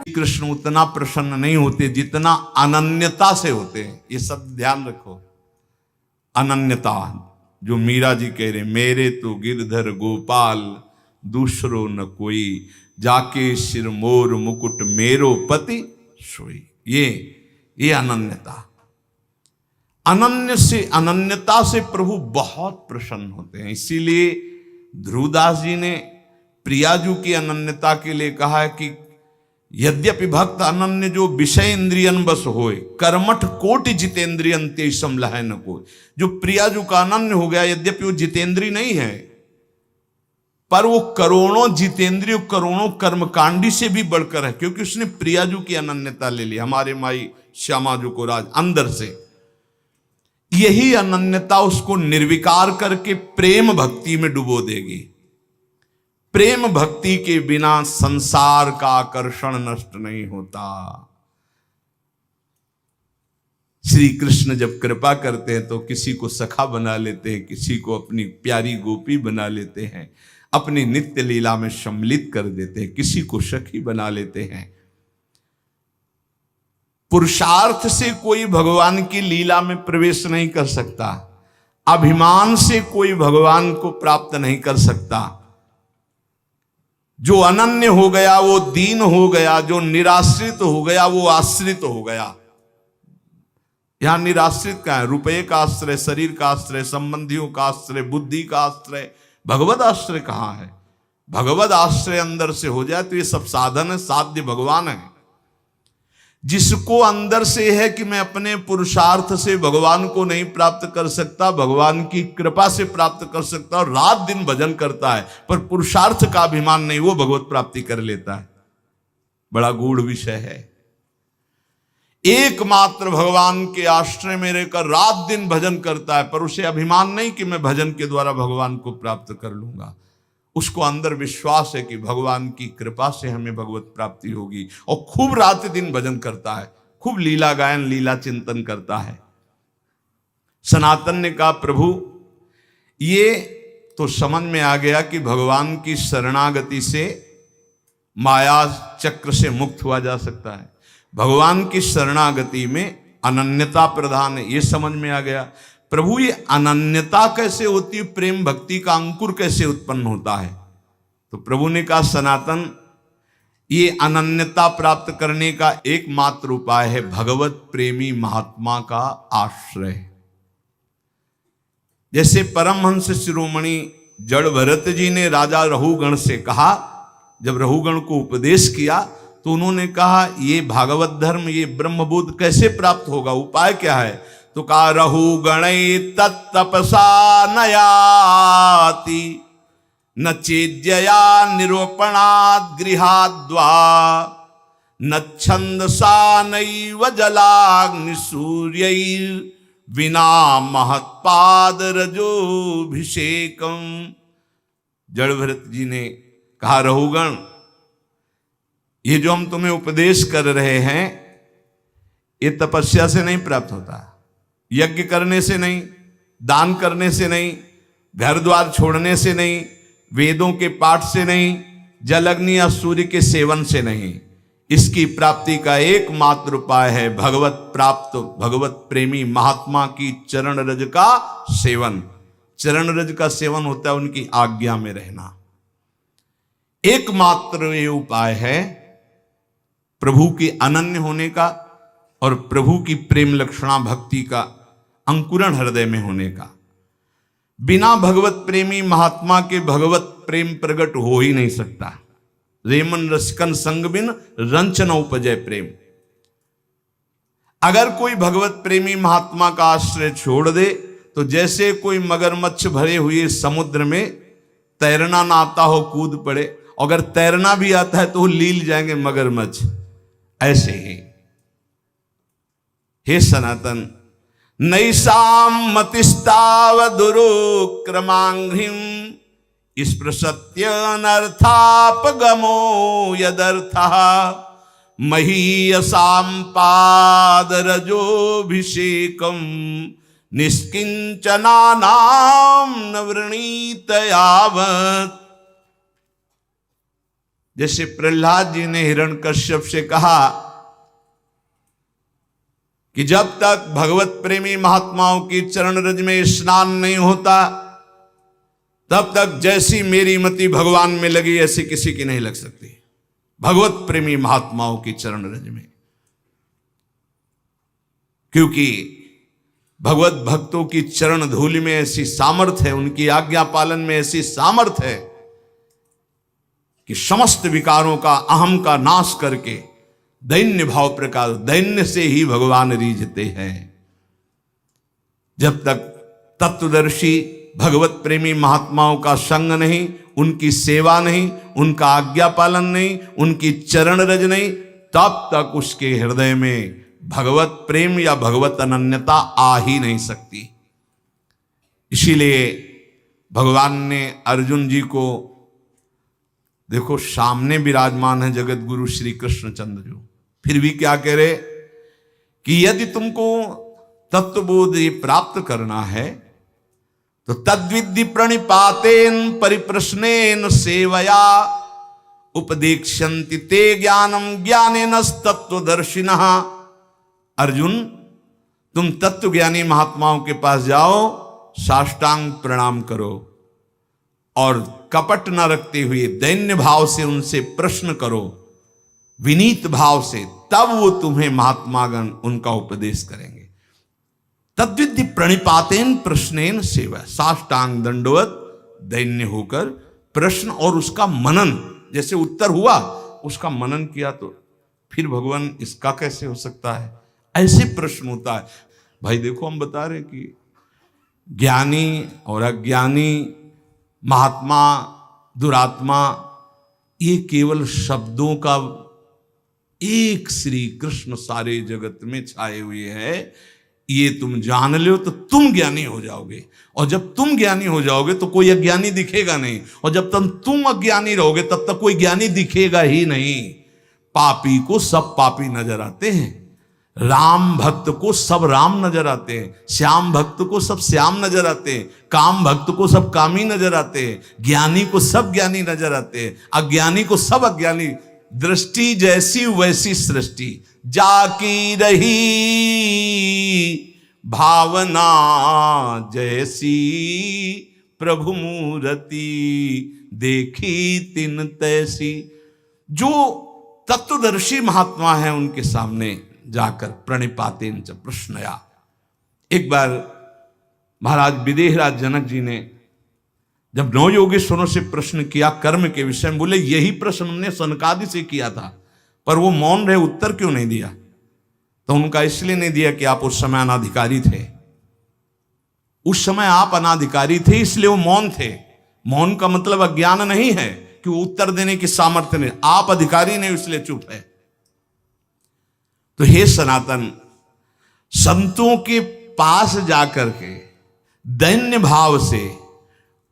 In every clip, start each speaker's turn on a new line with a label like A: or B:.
A: कृष्ण उतना प्रसन्न नहीं होते जितना अनन्यता से होते हैं। ये सब ध्यान रखो। अनन्यता, जो मीरा जी कह रहे, मेरे तो गिरधर गोपाल दूसरो न कोई, जाके सिर मोर मुकुट मेरो पति सोई। ये अनन्यता, अनन्यता से प्रभु बहुत प्रसन्न होते हैं। इसीलिए ध्रुवदास जी ने प्रियाजू की अनन्यता के लिए कहा है कि यद्यपि भक्त अनन्य जो विषय इंद्रियन बस होए, कर्मठ कोटि जितेंद्रियन ते समलह न कोई। जो प्रियाजू का अनन्य हो गया, यद्यपि वो जितेंद्री नहीं है, पर वो करोड़ों जितेंद्रिय, करोड़ों कर्मकांडी से भी बढ़कर है, क्योंकि उसने प्रियाजू की अनन्यता ले ली, हमारे माई श्यामाजू को राज अंदर से। यही अनन्यता उसको निर्विकार करके प्रेम भक्ति में डुबो देगी। प्रेम भक्ति के बिना संसार का आकर्षण नष्ट नहीं होता। श्री कृष्ण जब कृपा करते हैं तो किसी को सखा बना लेते हैं, किसी को अपनी प्यारी गोपी बना लेते हैं, अपनी नित्य लीला में सम्मिलित कर देते हैं, किसी को सखी बना लेते हैं। पुरुषार्थ से कोई भगवान की लीला में प्रवेश नहीं कर सकता, अभिमान से कोई भगवान को प्राप्त नहीं कर सकता। जो अनन्य हो गया वो दीन हो गया, जो निराश्रित हो गया वो आश्रित हो गया। यहां निराश्रित का है, रुपये का आश्रय, शरीर का आश्रय, संबंधियों का आश्रय, बुद्धि का आश्रय, भगवत आश्रय कहां है? भगवत आश्रय अंदर से हो जाए तो ये सब साधन है, साध्य भगवान है। जिसको अंदर से है कि मैं अपने पुरुषार्थ से भगवान को नहीं प्राप्त कर सकता, भगवान की कृपा से प्राप्त कर सकता, और रात दिन भजन करता है, पर पुरुषार्थ का अभिमान नहीं, वो भगवत प्राप्ति कर लेता है। बड़ा गूढ़ विषय है। एकमात्र भगवान के आश्रय में रहकर रात दिन भजन करता है, पर उसे अभिमान नहीं कि मैं भजन के द्वारा भगवान को प्राप्त कर लूंगा। उसको अंदर विश्वास है कि भगवान की कृपा से हमें भगवत प्राप्ति होगी, और खूब रात दिन भजन करता है, खूब लीला गायन, लीला चिंतन करता है। सनातन ने कहा, प्रभु ये तो समझ में आ गया कि भगवान की शरणागति से माया चक्र से मुक्त हुआ जा सकता है, भगवान की शरणागति में अनन्यता प्रधान है, ये समझ में आ गया। प्रभु ये अनन्यता कैसे होती है, प्रेम भक्ति का अंकुर कैसे उत्पन्न होता है? तो प्रभु ने कहा, सनातन ये अनन्यता प्राप्त करने का एकमात्र उपाय है भगवत प्रेमी महात्मा का आश्रय। जैसे परमहंस शिरोमणि जड़ भरत जी ने राजा रहुगण से कहा, जब रहुगण को उपदेश किया तो उन्होंने कहा, ये भागवत धर्म, ये ब्रह्मबोध कैसे प्राप्त होगा, उपाय क्या है? तो कहा, रहुगणै तत्तपसा नयाति न चेद्यया निरूपणात् गृहाद्वा न छंदसा नैव जलाग्निसूर्यैर् विना महत्पाद रजोभिषेकम। जड़ भरत जी ने कहा, रहुगण ये जो हम तुम्हें उपदेश कर रहे हैं, ये तपस्या से नहीं प्राप्त होता, यज्ञ करने से नहीं, दान करने से नहीं, घर द्वार छोड़ने से नहीं, वेदों के पाठ से नहीं, जल अग्नि या सूर्य के सेवन से नहीं। इसकी प्राप्ति का एकमात्र उपाय है भगवत प्राप्त, भगवत प्रेमी महात्मा की चरण रज का सेवन। चरण रज का सेवन होता है उनकी आज्ञा में रहना। एकमात्र ये उपाय है प्रभु के अनन्य होने का और प्रभु की प्रेम लक्षणा भक्ति का अंकुरण हृदय में होने का। बिना भगवत प्रेमी महात्मा के भगवत प्रेम प्रकट हो ही नहीं सकता। रेमन रसिकन संग बिन रंच न उपजय प्रेम। अगर कोई भगवत प्रेमी महात्मा का आश्रय छोड़ दे तो जैसे कोई मगरमच्छ भरे हुए समुद्र में तैरना ना आता हो कूद पड़े, अगर तैरना भी आता है तो वो लील जाएंगे मगरमच्छ। ऐसे ही हे सनातन, नैषाम मतिस्तावदुरुक्रमांघ्रिम स्पृशत्यनर्थापगमो यदर्थः महीयसां पादरजोभिषेकं निष्किंचनानां न वृणीत यावत्। जैसे प्रहलाद जी ने हिरण्यकश्यप से कहा कि जब तक भगवत प्रेमी महात्माओं की चरण रज में स्नान नहीं होता तब तक जैसी मेरी मति भगवान में लगी ऐसी किसी की नहीं लग सकती। भगवत प्रेमी महात्माओं की चरण रज में, क्योंकि भगवत भक्तों की चरण धूलि में ऐसी सामर्थ्य है, उनकी आज्ञा पालन में ऐसी सामर्थ्य है कि समस्त विकारों का, अहम का नाश करके दैन्य भाव प्रकार, दैन्य से ही भगवान रीझते हैं। जब तक तत्वदर्शी भगवत प्रेमी महात्माओं का संग नहीं, उनकी सेवा नहीं, उनका आज्ञा पालन नहीं, उनकी चरण रज नहीं, तब तक उसके हृदय में भगवत प्रेम या भगवत अनन्यता आ ही नहीं सकती। इसीलिए भगवान ने अर्जुन जी को, देखो सामने विराजमान है जगत गुरु श्री कृष्णचंद्र जो, फिर भी क्या कह रहे कि यदि तुमको तत्वबोध प्राप्त करना है तो तद्विद्धि प्रणिपातेन परिप्रश्नेन सेवया उपदेक्ष्यन्ति ते ज्ञानम ज्ञानेन तत्वदर्शिनः। अर्जुन, तुम तत्वज्ञानी महात्माओं के पास जाओ, साष्टांग प्रणाम करो और कपट न रखते हुए दैन्य भाव से उनसे प्रश्न करो, विनीत भाव से, तब वो तुम्हें महात्मागण उनका उपदेश करेंगे। तद्विद्धि प्रणिपातेन प्रश्नेन सेवा, साष्टांग दंडवत दैन्य होकर प्रश्न और उसका मनन, जैसे उत्तर हुआ उसका मनन किया तो फिर भगवान इसका कैसे हो सकता है, ऐसे प्रश्न होता है। भाई देखो, हम बता रहे कि ज्ञानी और अज्ञानी, महात्मा दुरात्मा, ये केवल शब्दों का एक श्री कृष्ण सारे जगत में छाए हुए है। ये तुम जान लो तो तुम ज्ञानी हो जाओगे, और जब तुम ज्ञानी हो जाओगे तो कोई अज्ञानी दिखेगा नहीं, और जब तक तुम अज्ञानी रहोगे तब तक कोई ज्ञानी दिखेगा ही नहीं। पापी को सब पापी नजर आते हैं, राम भक्त को सब राम नजर आते हैं, श्याम भक्त को सब श्याम नजर आते हैं, काम भक्त को सब कामी नजर आते हैं, ज्ञानी को सब ज्ञानी नजर आते हैं, अज्ञानी को सब अज्ञानी। दृष्टि जैसी वैसी सृष्टि, जाकी रही भावना जैसी, प्रभु मूर्ति देखी तिन तैसी। जो तत्वदर्शी महात्मा है उनके सामने जाकर प्रणिपातेन च प्रश्नया। एक बार महाराज विदेहराज जनक जी ने जब नौ योगेश्वरों से प्रश्न किया कर्म के विषय में, बोले यही प्रश्न हमने सनकादि से किया था, पर वो मौन रहे, उत्तर क्यों नहीं दिया? तो उनका इसलिए नहीं दिया कि आप उस समय अनाधिकारी थे, उस समय आप अनाधिकारी थे इसलिए वो मौन थे। मौन का मतलब अज्ञान नहीं है कि वो उत्तर देने की सामर्थ्य नहीं, आप अधिकारी नहीं इसलिए चुप है। तो हे सनातन, संतों के पास जाकर के दैन्य भाव से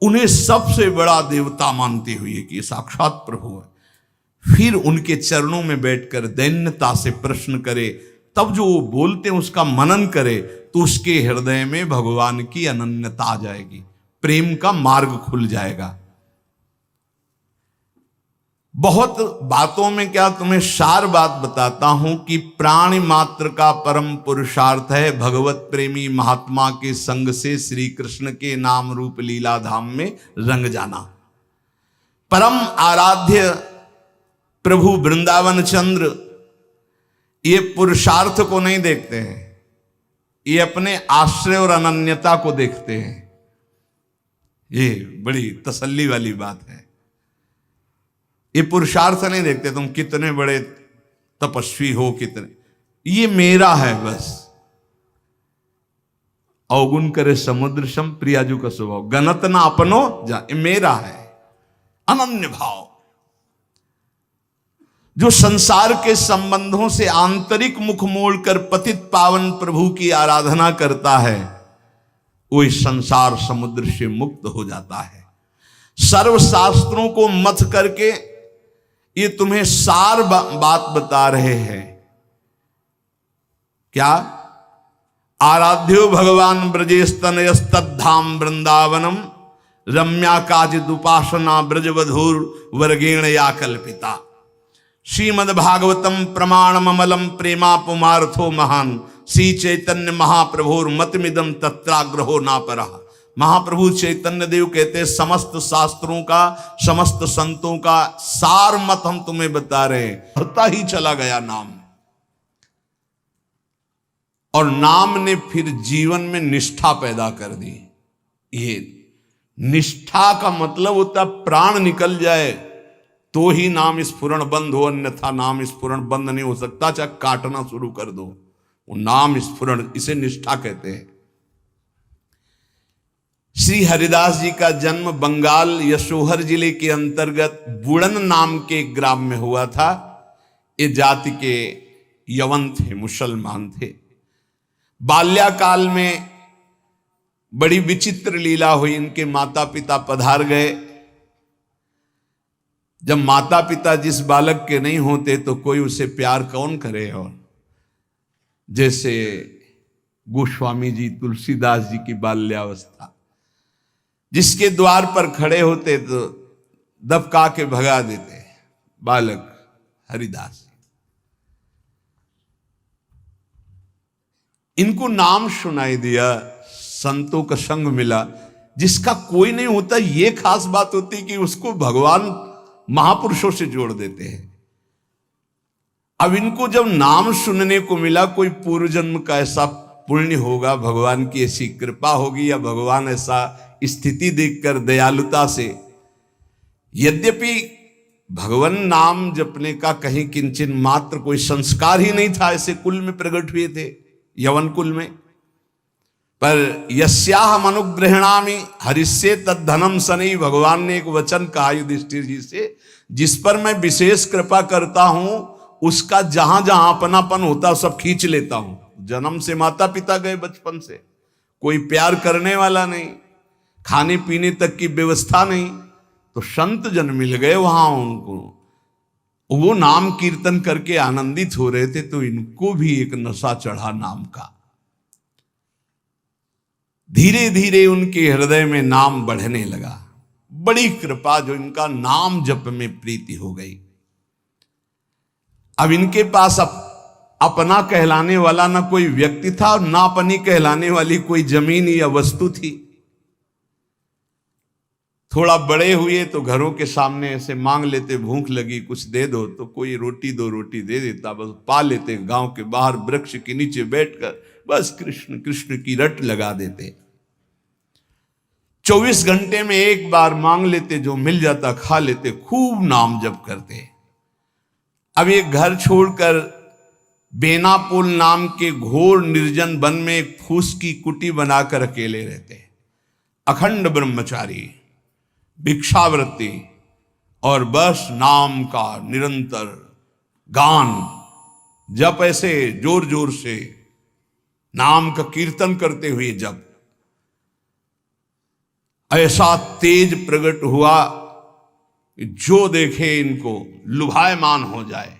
A: उन्हें सबसे बड़ा देवता मानते हुए कि साक्षात प्रभु है, फिर उनके चरणों में बैठकर दैन्यता से प्रश्न करे, तब जो वो बोलते हैं उसका मनन करे, तो उसके हृदय में भगवान की अनन्यता आ जाएगी, प्रेम का मार्ग खुल जाएगा। बहुत बातों में क्या तुम्हें सार बात बताता हूं कि प्राणी मात्र का परम पुरुषार्थ है भगवत प्रेमी महात्मा के संग से श्री कृष्ण के नाम रूप लीला धाम में रंग जाना। परम आराध्य प्रभु वृंदावन चंद्र ये पुरुषार्थ को नहीं देखते हैं, ये अपने आश्रय और अनन्यता को देखते हैं। ये बड़ी तसल्ली वाली बात है। ये पुरुषार्थ नहीं देखते तुम कितने बड़े तपस्वी हो, कितने, ये मेरा है बस। अवगुण करे समुद्र सम प्रियाजू का स्वभाव, गणत ना अपनो जा, ये मेरा है। अनन्य भाव जो संसार के संबंधों से आंतरिक मुख मोड़कर पतित पावन प्रभु की आराधना करता है, वो इस संसार समुद्र से मुक्त हो जाता है। सर्व शास्त्रों को मथ करके ये तुम्हें सार बात बता रहे हैं। क्या? आराध्यो भगवान ब्रजेस्तनयस्तद्धाम वृंदावनम रम्या काचिदुपासना ब्रजवधूर वर्गेण या कल्पिता। श्रीमद्भागवतम प्रमाणममलम प्रेमा पुमार्थो महान श्री चैतन्य महाप्रभुर मतमिदम तत्राग्रहो ना परा। महाप्रभु चैतन्य देव कहते हैं समस्त शास्त्रों का, समस्त संतों का सार मत हम तुम्हें बता रहे हैं। बढ़ता ही चला गया नाम, और नाम ने फिर जीवन में निष्ठा पैदा कर दी। ये निष्ठा का मतलब होता प्राण निकल जाए तो ही नाम स्फुरण बंद हो, अन्यथा नाम स्फुरण बंद नहीं हो सकता। चाहे काटना शुरू कर दो, वो नाम स्फुरण, इसे निष्ठा कहते हैं। श्री हरिदास जी का जन्म बंगाल यशोहर जिले के अंतर्गत बुड़न नाम के ग्राम में हुआ था। ये जाति के यवन थे, मुसलमान थे। बाल्याकाल में बड़ी विचित्र लीला हुई। इनके माता पिता पधार गए। जब माता पिता जिस बालक के नहीं होते तो कोई उसे प्यार कौन करे। और जैसे गोस्वामी जी, तुलसीदास जी की बाल्यावस्था, जिसके द्वार पर खड़े होते तो दबका के भगा देते बालक हरिदास। इनको नाम सुनाई दिया, संतों का संग मिला। जिसका कोई नहीं होता, ये खास बात होती कि उसको भगवान महापुरुषों से जोड़ देते हैं। अब इनको जब नाम सुनने को मिला, कोई पूर्व जन्म का ऐसा पुण्य होगा, भगवान की ऐसी कृपा होगी, या भगवान ऐसा स्थिति देखकर दयालुता से, यद्यपि भगवान नाम जपने का कहीं किंचन मात्र कोई संस्कार ही नहीं था, ऐसे कुल में प्रकट हुए थे, यवन कुल में। पर यस्याहम अनुग्रहणामि हरिष्ये तद्धनम सनई, भगवान ने एक वचन कहा युधिष्ठिर जी से, जिस पर मैं विशेष कृपा करता हूं उसका जहां जहां अपनापन होता सब खींच लेता हूं। जन्म से माता पिता गए, बचपन से कोई प्यार करने वाला नहीं, खाने पीने तक की व्यवस्था नहीं, तो संत जन मिल गए वहां उनको। वो नाम कीर्तन करके आनंदित हो रहे थे, तो इनको भी एक नशा चढ़ा नाम का। धीरे धीरे उनके हृदय में नाम बढ़ने लगा। बड़ी कृपा जो इनका नाम जप में प्रीति हो गई। अब इनके पास अपना कहलाने वाला ना कोई व्यक्ति था, और ना अपनी कहलाने वाली कोई जमीन या वस्तु थी। थोड़ा बड़े हुए तो घरों के सामने ऐसे मांग लेते, भूख लगी कुछ दे दो, तो कोई रोटी दो रोटी दे देता, बस पा लेते। गांव के बाहर वृक्ष के नीचे बैठकर बस कृष्ण कृष्ण की रट लगा देते। 24 घंटे में एक बार मांग लेते, जो मिल जाता खा लेते, खूब नाम जप करते। अब ये घर छोड़कर बेनापुल नाम के घोर निर्जन वन में एक फूस की कुटी बनाकर अकेले रहते। अखंड ब्रह्मचारी, भिक्षावृत्ति, और बस नाम का निरंतर गान जप, ऐसे जोर जोर से नाम का कीर्तन करते हुए जब ऐसा तेज प्रकट हुआ कि जो देखे इनको लुभायमान हो जाए।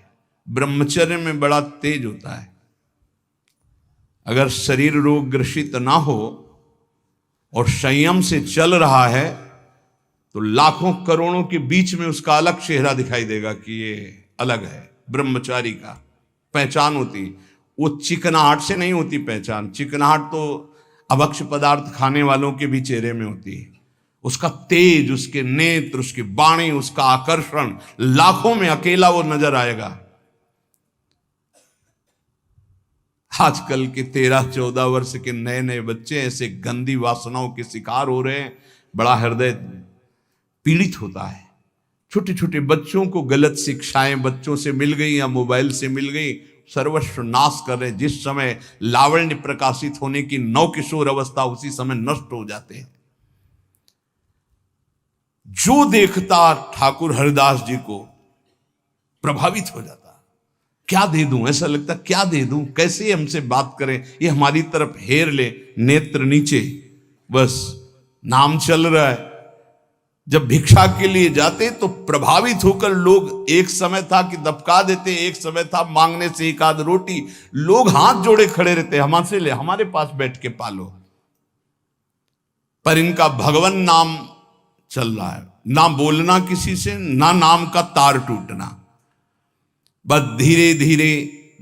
A: ब्रह्मचर्य में बड़ा तेज होता है। अगर शरीर रोग ग्रसित ना हो और संयम से चल रहा है, तो लाखों करोड़ों के बीच में उसका अलग चेहरा दिखाई देगा कि ये अलग है। ब्रह्मचारी का पहचान होती, वो चिकनाहट से नहीं होती पहचान। चिकनाहट तो अभक्ष पदार्थ खाने वालों के भी चेहरे में होती है। उसका तेज, उसके नेत्र, उसकी वाणी, उसका आकर्षण, लाखों में अकेला वो नजर आएगा। आजकल के 13-14 वर्ष के नए नए बच्चे ऐसे गंदी वासनाओं के शिकार हो रहे हैं, बड़ा हृदय पीड़ित होता है। छोटे छोटे बच्चों को गलत शिक्षाएं बच्चों से मिल गई या मोबाइल से मिल गई, सर्वस्व नाश कर रहे। जिस समय लावण्य प्रकाशित होने की नव किशोर अवस्था, उसी समय नष्ट हो जाते हैं। जो देखता ठाकुर हरिदास जी को प्रभावित हो जाता। क्या दे दूं, ऐसा लगता क्या दे दूं, कैसे हमसे बात करें, ये हमारी तरफ हेर ले, नेत्र नीचे, बस नाम चल रहा है। जब भिक्षा के लिए जाते तो प्रभावित होकर लोग, एक समय था कि दबका देते, एक समय था मांगने से एक आध रोटी, लोग हाथ जोड़े खड़े रहते, हमसे ले, हमारे पास बैठ के पालो। पर इनका भगवान नाम चल रहा है, ना बोलना किसी से, ना नाम का तार टूटना, बस धीरे धीरे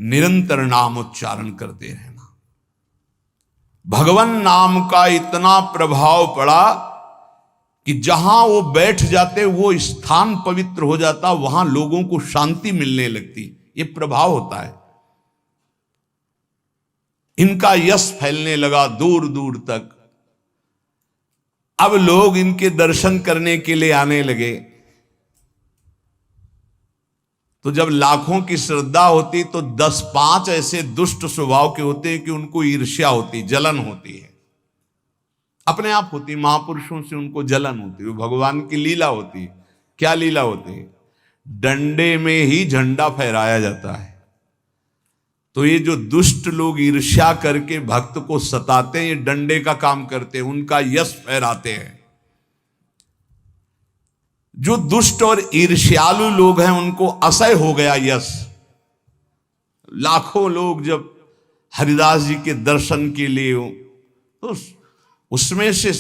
A: निरंतर नाम उच्चारण करते रहना। भगवान नाम का इतना प्रभाव पड़ा कि जहां वो बैठ जाते वो स्थान पवित्र हो जाता, वहां लोगों को शांति मिलने लगती। ये प्रभाव होता है। इनका यश फैलने लगा दूर दूर तक। अब लोग इनके दर्शन करने के लिए आने लगे। तो जब लाखों की श्रद्धा होती तो 10-5 ऐसे दुष्ट स्वभाव के होते हैं कि उनको ईर्ष्या होती, जलन होती है, अपने आप होती। महापुरुषों से उनको जलन होती है। वो भगवान की लीला होती है। क्या लीला होती है? डंडे में ही झंडा फहराया जाता है। तो ये जो दुष्ट लोग ईर्ष्या करके भक्त को सताते हैं, ये डंडे का काम करते हैं, उनका यश फहराते हैं। जो दुष्ट और ईर्ष्यालु लोग हैं उनको असह्य हो गया यश। लाखों लोग जब हरिदास जी के दर्शन के लिए हो, तो उसमें से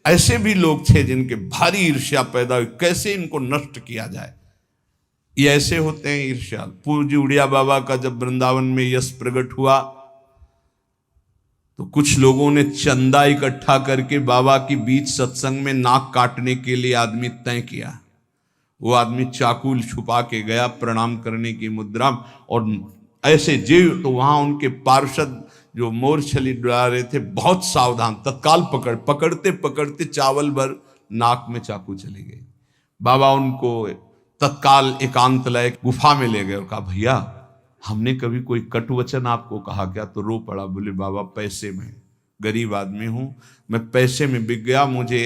A: ऐसे भी लोग थे जिनके भारी ईर्ष्या पैदा हुई, कैसे इनको नष्ट किया जाए। ये ऐसे होते हैं ईर्ष्यालु। पूज्य उड़िया बाबा का जब वृंदावन में यश प्रकट हुआ तो कुछ लोगों ने चंदा इकट्ठा करके बाबा की बीच सत्संग में नाक काटने के लिए आदमी तय किया। वो आदमी चाकू छुपा के गया प्रणाम करने की मुद्रा, और ऐसे जीव तो वहां उनके पार्षद जो मोरछली डरा रहे थे बहुत सावधान, तत्काल पकड़ते पकड़ते चावल भर नाक में चाकू चली गई। बाबा उनको तत्काल एकांत लय गुफा में ले गए और कहा, भैया हमने कभी कोई कटु वचन आपको कहा क्या? तो रो पड़ा। बोले, बाबा पैसे में, गरीब आदमी हूं मैं, पैसे में बिक गया। मुझे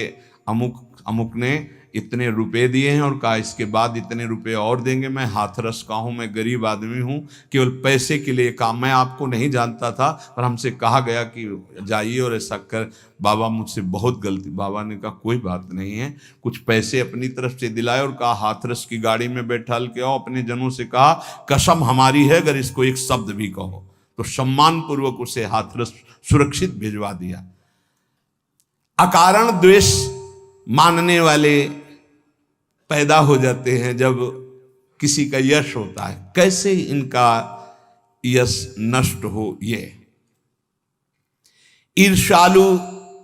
A: अमुक ने इतने रुपए दिए हैं और कहा इसके बाद इतने रुपए और देंगे। मैं हाथरस का हूं, मैं गरीब आदमी हूं, केवल पैसे के लिए काम। मैं आपको नहीं जानता था पर हमसे कहा गया कि जाइए और ऐसा कर। बाबा मुझसे बहुत गलती। बाबा ने कहा कोई बात नहीं है, कुछ पैसे अपनी तरफ से दिलाए और कहा हाथरस की गाड़ी में बैठाल के आओ। अपने जनों से कहा कसम हमारी है अगर इसको एक शब्द भी कहो, तो सम्मान पूर्वक उसे हाथरस सुरक्षित भिजवा दिया। अकारण द्वेष मानने वाले पैदा हो जाते हैं जब किसी का यश होता है। कैसे इनका यश नष्ट हो? ये ईर्ष्यालु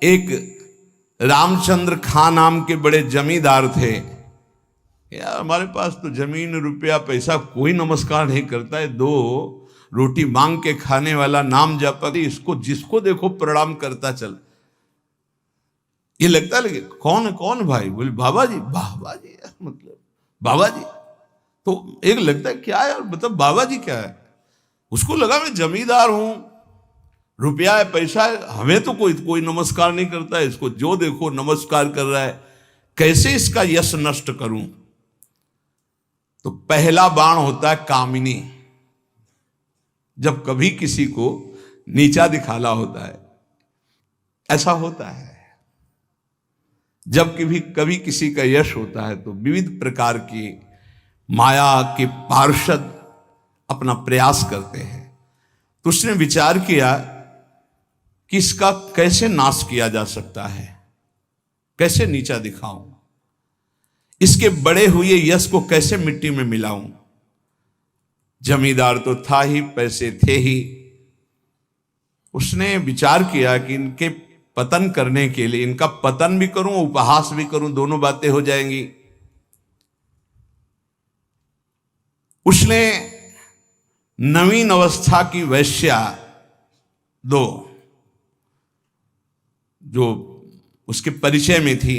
A: एक रामचंद्र खां नाम के बड़े जमींदार थे। यार हमारे पास तो जमीन रुपया पैसा, कोई नमस्कार नहीं करता है। 2 रोटी मांग के खाने वाला, नाम जपा, इसको जिसको देखो प्रणाम करता चल। ये लगता है लगे कौन भाई? बोले बाबा जी। बाबा जी मतलब बाबा जी, तो एक लगता है क्या है, मतलब बाबा जी क्या है? उसको लगा मैं जमींदार हूं, रुपया है, पैसा है, हमें तो कोई नमस्कार नहीं करता है। इसको जो देखो नमस्कार कर रहा है, कैसे इसका यश नष्ट करूं? तो पहला बाण होता है कामिनी। जब कभी किसी को नीचा दिखाना होता है, ऐसा होता है। जब कभी किसी का यश होता है तो विविध प्रकार की माया के पार्षद अपना प्रयास करते हैं। तो उसने विचार किया कि इसका कैसे नाश किया जा सकता है, कैसे नीचा दिखाऊं, इसके बड़े हुए यश को कैसे मिट्टी में मिलाऊं। जमींदार तो था ही, पैसे थे ही। उसने विचार किया कि इनके पतन करने के लिए, इनका पतन भी करूं, उपहास भी करूं, दोनों बातें हो जाएंगी। उसने नवीन अवस्था की वैश्या 2 जो उसके परिचय में थी,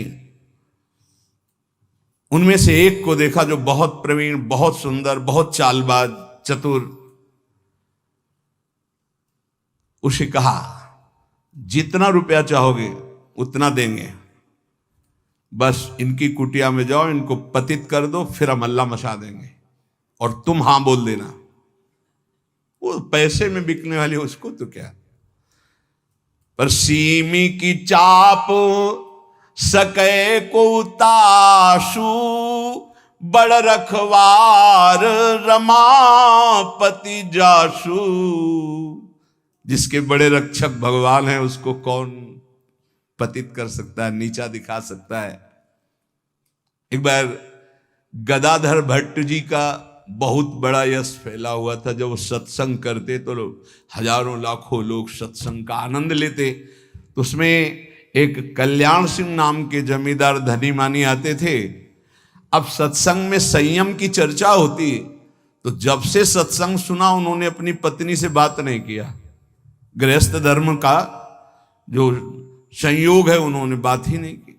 A: उनमें से एक को देखा जो बहुत प्रवीण, बहुत सुंदर, बहुत चालबाज, चतुर। उसे कहा जितना रुपया चाहोगे उतना देंगे, बस इनकी कुटिया में जाओ, इनको पतित कर दो, फिर हम अल्लाह मचा देंगे और तुम हां बोल देना। वो पैसे में बिकने वाली उसको तो क्या, पर सीमी की चाप सके को ताशु, बड़ रखवार रमापति जाशु। जिसके बड़े रक्षक भगवान है उसको कौन पतित कर सकता है, नीचा दिखा सकता है? एक बार गदाधर भट्ट जी का बहुत बड़ा यश फैला हुआ था। जब वो सत्संग करते तो हजारों लाखों लोग सत्संग का आनंद लेते। तो उसमें एक कल्याण सिंह नाम के जमींदार धनी मानी आते थे। अब सत्संग में संयम की चर्चा होती, तो जब से सत्संग सुना उन्होंने अपनी पत्नी से बात नहीं किया। गृहस्थ धर्म का जो संयोग है उन्होंने बात ही नहीं किया।